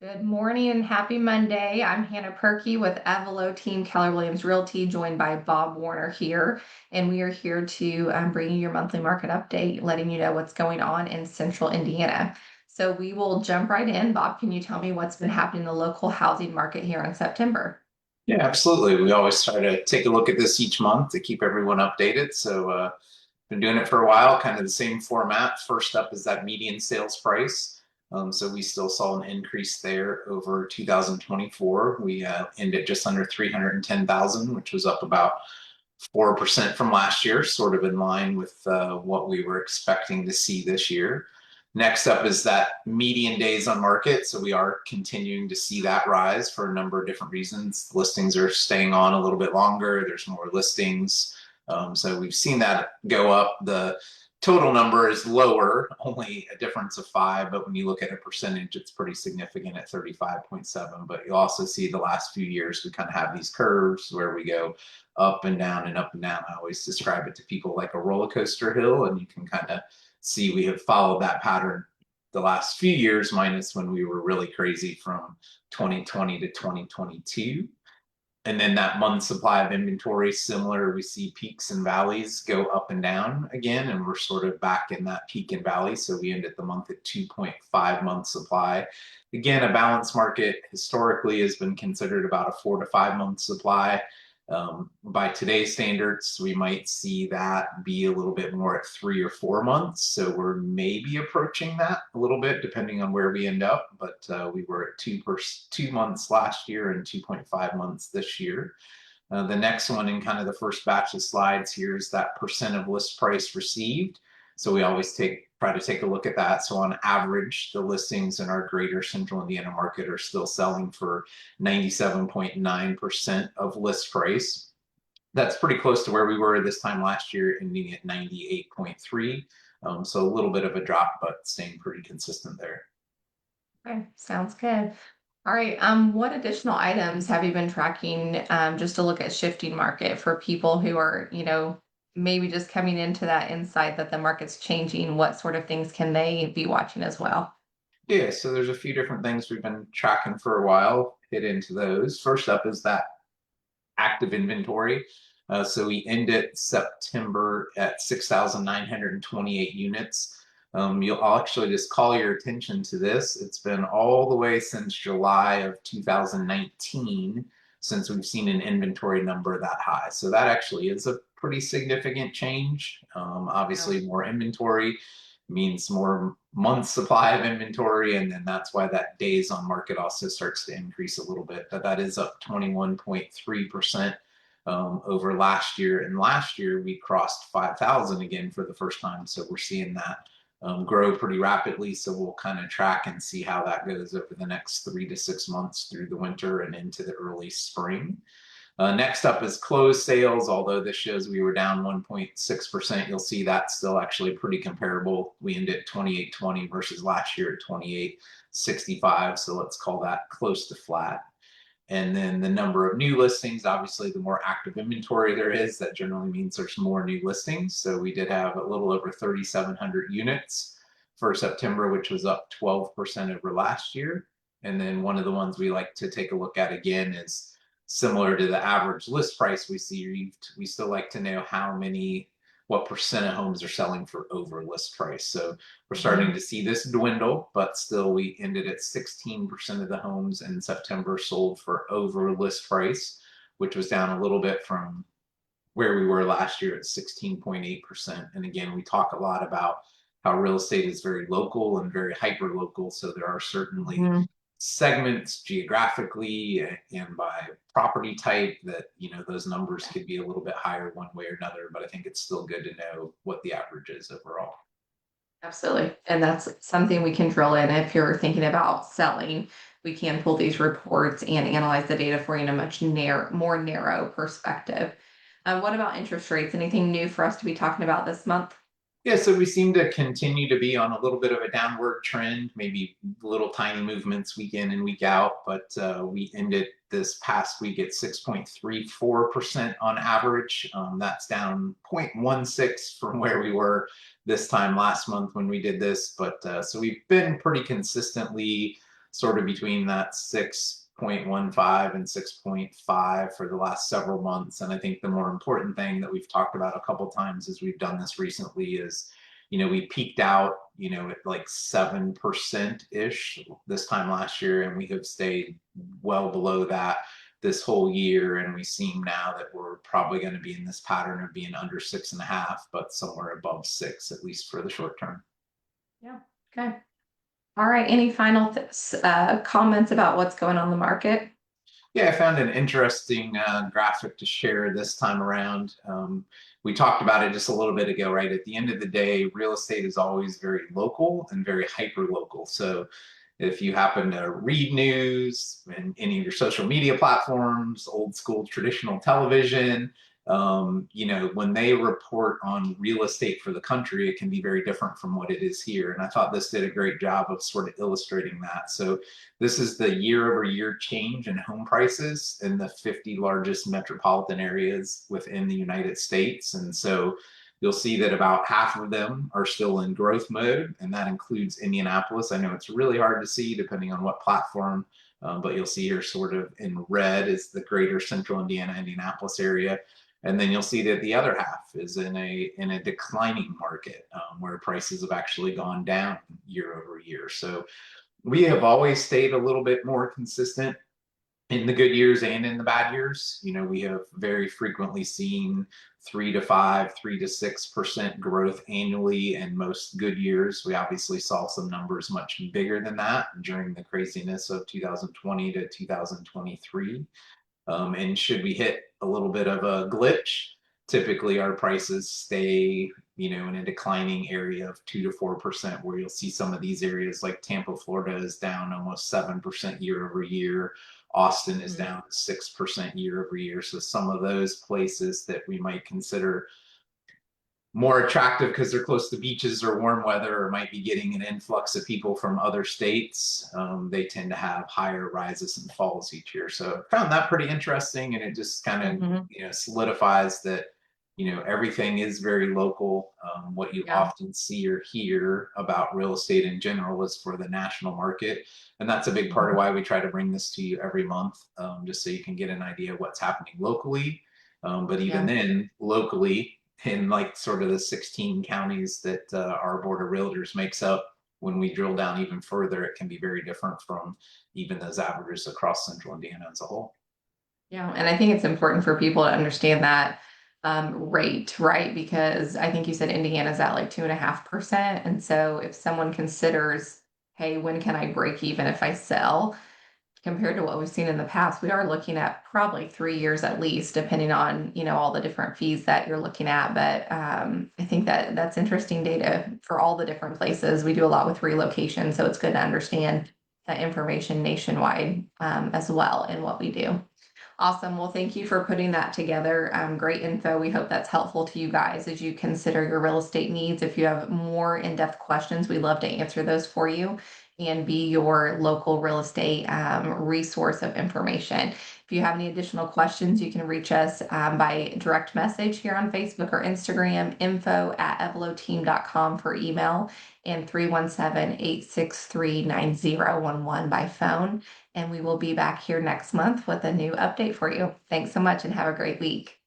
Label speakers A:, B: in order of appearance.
A: Good morning and happy Monday. I'm Hannah Perkey with Evelo Team Keller Williams Realty, joined by Bob Warner here. And we are here to bring you your monthly market update, letting you know what's going on in central Indiana. So we will jump right in. Bob, can you tell me what's been happening in the local housing market here in September?
B: Yeah, absolutely. We always try to take a look at this each month to keep everyone updated. Been doing it for a while, kind of the same format. First up is that median sales price. So we still saw an increase there over 2024. We ended just under 310,000, which was up about 4% from last year, sort of in line with what we were expecting to see this year. Next up is that median days on market. So we are continuing to see that rise for a number of different reasons. Listings are staying on a little bit longer. There's more listings. So we've seen that go up. The total number is lower, only a difference of 5, but when you look at a percentage, it's pretty significant at 35.7. But you also see the last few years, we kind of have these curves where we go up and down and up and down. I always describe it to people like a roller coaster hill, and you can kind of see we have followed that pattern the last few years, minus when we were really crazy from 2020 to 2022. And then that month supply of inventory, similar, we see peaks and valleys go up and down again, and we're sort of back in that peak and valley. So we ended the month at 2.5 months supply. Again, a balanced market historically has been considered about a 4 to 5 month supply. By today's standards, we might see that be a little bit more at 3 or 4 months. So we're maybe approaching that a little bit, depending on where we end up. But we were at 2 months last year and 2.5 months this year. The next one in kind of the first batch of slides here is that percent of list price received. So we always try to take a look at that. So on average, the listings in our greater central Indiana market are still selling for 97.9% of list price. That's pretty close to where we were this time last year, ending at 98.3. So a little bit of a drop, but staying pretty consistent there.
A: Okay, sounds good. All right. What additional items have you been tracking just to look at shifting market for people who are, maybe just coming into that insight that the market's changing? What sort of things can they be watching as well?
B: Yeah, so there's a few different things we've been tracking for a while. Hit into those. First up is that active inventory. So we ended September at 6,928 units. I'll actually just call your attention to this. It's been all the way since July of 2019 since we've seen an inventory number that high. So that actually is a pretty significant change.
A: Yeah.
B: Obviously, more inventory means more months supply of inventory, and then that's why that days on market also starts to increase a little bit. But that is up 21.3% over last year, and last year we crossed 5,000 again for the first time. So we're seeing that grow pretty rapidly. So we'll kind of track and see how that goes over the next 3 to 6 months through the winter and into the early spring. Next up is closed sales. Although this shows we were down 1.6%, you'll see that's still actually pretty comparable. We ended at 2820 versus last year at 2865. So let's call that close to flat. And then the number of new listings, obviously, the more active inventory there is, that generally means there's more new listings. So we did have a little over 3,700 units for September, which was up 12% over last year. And then one of the ones we like to take a look at again is similar to the average list price we see. We still like to know what percent of homes are selling for over list price. So we're starting
A: Mhm.
B: to see this dwindle, but still we ended at 16% of the homes in September sold for over list price, which was down a little bit from where we were last year at 16.8%. And again, we talk a lot about how real estate is very local and very hyper local. So there are certainly
A: Mhm.
B: segments geographically and by property type that those numbers could be a little bit higher one way or another, but I think it's still good to know what the average is overall.
A: Absolutely. And that's something we can drill in. If you're thinking about selling, we can pull these reports and analyze the data for you in a much more narrow perspective. What about interest rates? Anything new for us to be talking about this month?
B: Yeah, so we seem to continue to be on a little bit of a downward trend, maybe little tiny movements week in and week out, but we ended this past week at 6.34% on average. That's down 0.16 from where we were this time last month when we did this. But so we've been pretty consistently sort of between that 6.15 and 6.5 for the last several months. And I think the more important thing that we've talked about a couple times as we've done this recently is, we peaked out, at like 7% ish this time last year, and we have stayed well below that this whole year. And we seem now that we're probably going to be in this pattern of being under 6.5, but somewhere above 6, at least for the short term.
A: Yeah. Okay. All right. Any final comments about what's going on in the market?
B: Yeah, I found an interesting graphic to share this time around. We talked about it just a little bit ago, right? At the end of the day, real estate is always very local and very hyper local. So if you happen to read news and any of your social media platforms, old school traditional television, when they report on real estate for the country, it can be very different from what it is here. And I thought this did a great job of sort of illustrating that. So this is the year over year change in home prices in the 50 largest metropolitan areas within the United States. And so you'll see that about half of them are still in growth mode, and that includes Indianapolis. I know it's really hard to see depending on what platform, but you'll see here sort of in red is the greater central Indianapolis area. And then you'll see that the other half is in a declining market, where prices have actually gone down year over year. So we have always stayed a little bit more consistent in the good years and in the bad years. We have very frequently seen 3 to 5, 3 to 6% growth annually in most good years. We obviously saw some numbers much bigger than that during the craziness of 2020 to 2023. And should we hit a little bit of a glitch, typically our prices stay, in a declining area of 2 to 4%, where you'll see some of these areas like Tampa, Florida is down almost 7% year over year. Austin is down 6% year over year. So some of those places that we might consider more attractive because they're close to beaches or warm weather, or might be getting an influx of people from other states, they tend to have higher rises and falls each year. So I found that pretty interesting, and it just kind of solidifies that everything is very local. What you
A: Yeah.
B: often see or hear about real estate in general is for the national market, and that's a big part of why we try to bring this to you every month, just so you can get an idea of what's happening locally. But even
A: Yeah.
B: then, locally, in like sort of the 16 counties that our board of realtors makes up, when we drill down even further, it can be very different from even those averages across central Indiana as a whole.
A: Yeah. And I think it's important for people to understand that rate, right? Because I think you said Indiana's at like 2.5%. And so if someone considers, hey, when can I break even if I sell? Compared to what we've seen in the past, we are looking at probably 3 years at least, depending on, all the different fees that you're looking at. But I think that that's interesting data for all the different places. We do a lot with relocation, so it's good to understand that information nationwide, as well in what we do. Awesome. Well, thank you for putting that together. Great info. We hope that's helpful to you guys as you consider your real estate needs. If you have more in-depth questions, we'd love to answer those for you and be your local real estate resource of information. If you have any additional questions, you can reach us by direct message here on Facebook or Instagram, info@eveloteam.com for email, and 317-863-9011 by phone. And we will be back here next month with a new update for you. Thanks so much and have a great week.